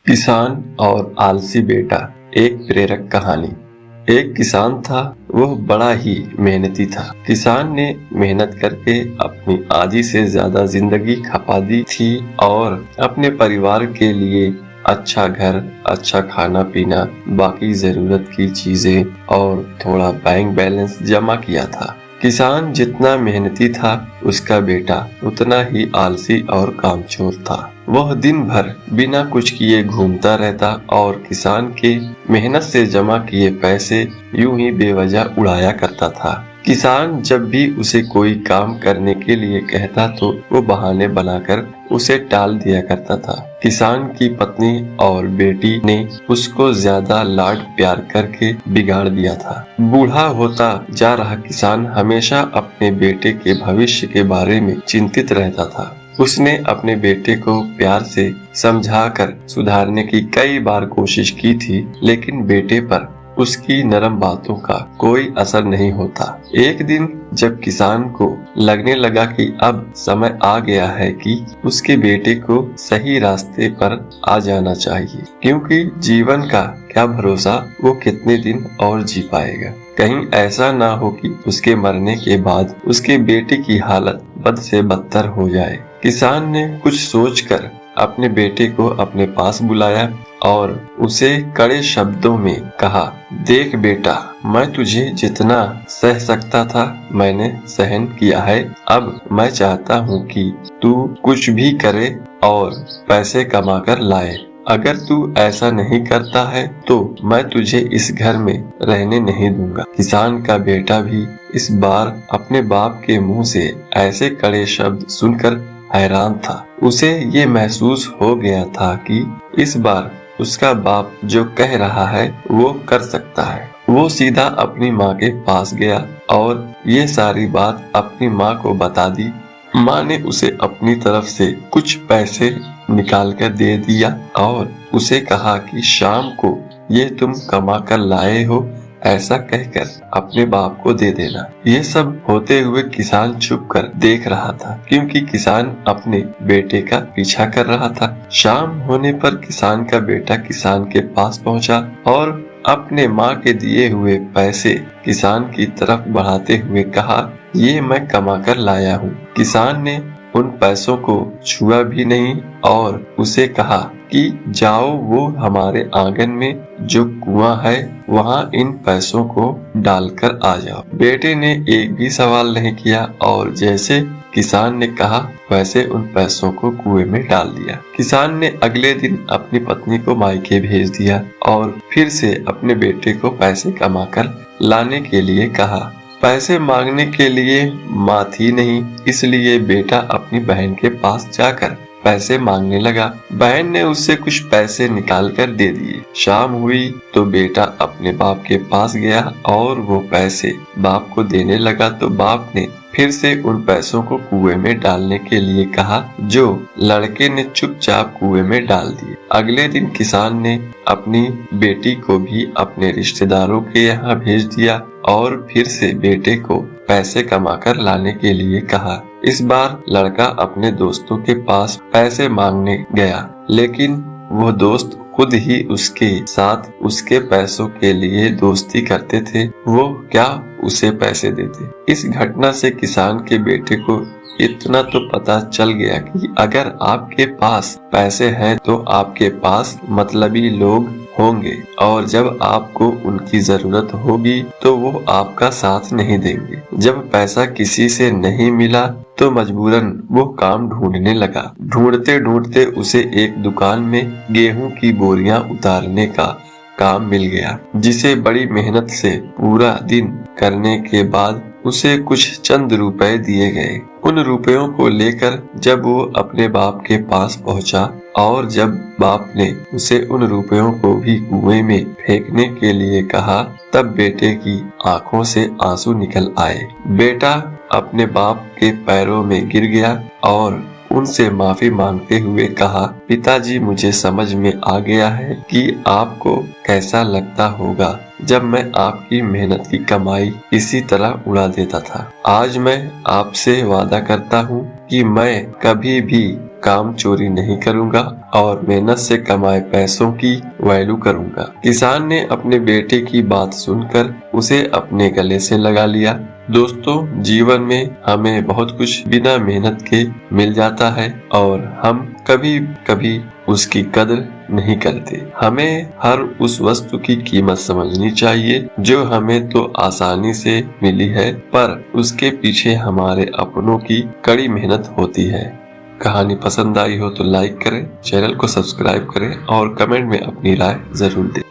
किसान और आलसी बेटा, एक प्रेरक कहानी। एक किसान था, वह बड़ा ही मेहनती था। किसान ने मेहनत करके अपनी आधी से ज्यादा जिंदगी खपा दी थी और अपने परिवार के लिए अच्छा घर, अच्छा खाना पीना, बाकी जरूरत की चीजें और थोड़ा बैंक बैलेंस जमा किया था। किसान जितना मेहनती था, उसका बेटा उतना ही आलसी और कामचोर था। वह दिन भर बिना कुछ किए घूमता रहता और किसान के मेहनत से जमा किए पैसे यूं ही बेवजह उड़ाया करता था। किसान जब भी उसे कोई काम करने के लिए कहता तो वो बहाने बनाकर उसे टाल दिया करता था। किसान की पत्नी और बेटी ने उसको ज्यादा लाड प्यार करके बिगाड़ दिया था। बूढ़ा होता जा रहा किसान हमेशा अपने बेटे के भविष्य के बारे में चिंतित रहता था। उसने अपने बेटे को प्यार से समझाकर सुधारने की कई बार कोशिश की थी, लेकिन बेटे पर उसकी नरम बातों का कोई असर नहीं होता। एक दिन जब किसान को लगने लगा कि अब समय आ गया है कि उसके बेटे को सही रास्ते पर आ जाना चाहिए, क्योंकि जीवन का क्या भरोसा वो कितने दिन और जी पाएगा। कहीं ऐसा ना हो कि उसके मरने के बाद उसके बेटे की हालत बद से बदतर हो जाए। किसान ने कुछ सोचकर अपने बेटे को अपने पास बुलाया और उसे कड़े शब्दों में कहा, देख बेटा, मैं तुझे जितना सह सकता था मैंने सहन किया है। अब मैं चाहता हूँ कि तू कुछ भी करे और पैसे कमा कर लाए। अगर तू ऐसा नहीं करता है तो मैं तुझे इस घर में रहने नहीं दूंगा। किसान का बेटा भी इस बार अपने बाप के मुंह से ऐसे कड़े शब्द सुनकर हैरान था। उसे ये महसूस हो गया था कि इस बार उसका बाप जो कह रहा है वो कर सकता है। वो सीधा अपनी माँ के पास गया और ये सारी बात अपनी माँ को बता दी। माँ ने उसे अपनी तरफ से कुछ पैसे निकाल कर दे दिया और उसे कहा कि शाम को ये तुम कमा कर लाए हो ऐसा कहकर अपने बाप को दे देना। ये सब होते हुए किसान चुप कर देख रहा था, क्योंकि किसान अपने बेटे का पीछा कर रहा था। शाम होने पर किसान का बेटा किसान के पास पहुंचा और अपने माँ के दिए हुए पैसे किसान की तरफ बढ़ाते हुए कहा, ये मैं कमा कर लाया हूँ। किसान ने उन पैसों को छुआ भी नहीं और उसे कहा कि जाओ वो हमारे आंगन में जो कुआं है वहां इन पैसों को डालकर आ जाओ। बेटे ने एक भी सवाल नहीं किया और जैसे किसान ने कहा वैसे उन पैसों को कुएं में डाल दिया। किसान ने अगले दिन अपनी पत्नी को मायके भेज दिया और फिर से अपने बेटे को पैसे कमाकर लाने के लिए कहा। पैसे मांगने के लिए माँ थी नहीं, इसलिए बेटा अपनी बहन के पास जाकर पैसे मांगने लगा। बहन ने उससे कुछ पैसे निकाल कर दे दिए। शाम हुई तो बेटा अपने बाप के पास गया और वो पैसे बाप को देने लगा तो बाप ने फिर से उन पैसों को कुएं में डालने के लिए कहा, जो लड़के ने चुपचाप कुएं में डाल दिए। अगले दिन किसान ने अपनी बेटी को भी अपने रिश्तेदारों के यहाँ भेज दिया और फिर से बेटे को पैसे कमाकर लाने के लिए कहा। इस बार लड़का अपने दोस्तों के पास पैसे मांगने गया, लेकिन वो दोस्त खुद ही उसके साथ उसके पैसों के लिए दोस्ती करते थे। वो क्या उसे पैसे देते। इस घटना से किसान के बेटे को इतना तो पता चल गया कि अगर आपके पास पैसे हैं तो आपके पास मतलबी लोग होंगे और जब आपको उनकी जरूरत होगी तो वो आपका साथ नहीं देंगे। जब पैसा किसी से नहीं मिला तो मजबूरन वो काम ढूंढने लगा। ढूंढते ढूंढते उसे एक दुकान में गेहूं की बोरियां उतारने का काम मिल गया, जिसे बड़ी मेहनत से पूरा दिन करने के बाद उसे कुछ चंद रुपए दिए गए। उन रुपयों को लेकर जब वो अपने बाप के पास पहुंचा और जब बाप ने उसे उन रुपयों को भी कुएं में फेंकने के लिए कहा, तब बेटे की आंखों से आंसू निकल आए। बेटा अपने बाप के पैरों में गिर गया और उनसे माफी मांगते हुए कहा, पिताजी, मुझे समझ में आ गया है कि आपको कैसा लगता होगा जब मैं आपकी मेहनत की कमाई इसी तरह उड़ा देता था। आज मैं आपसे वादा करता हूँ कि मैं कभी भी काम चोरी नहीं करूंगा और मेहनत से कमाए पैसों की वैल्यू करूंगा। किसान ने अपने बेटे की बात सुनकर उसे अपने गले से लगा लिया। दोस्तों, जीवन में हमें बहुत कुछ बिना मेहनत के मिल जाता है और हम कभी कभी उसकी कदर नहीं करते। हमें हर उस वस्तु की कीमत समझनी चाहिए जो हमें तो आसानी से मिली है, पर उसके पीछे हमारे अपनों की कड़ी मेहनत होती है। कहानी पसंद आई हो तो लाइक करें, चैनल को सब्सक्राइब करें और कमेंट में अपनी राय जरूर दें।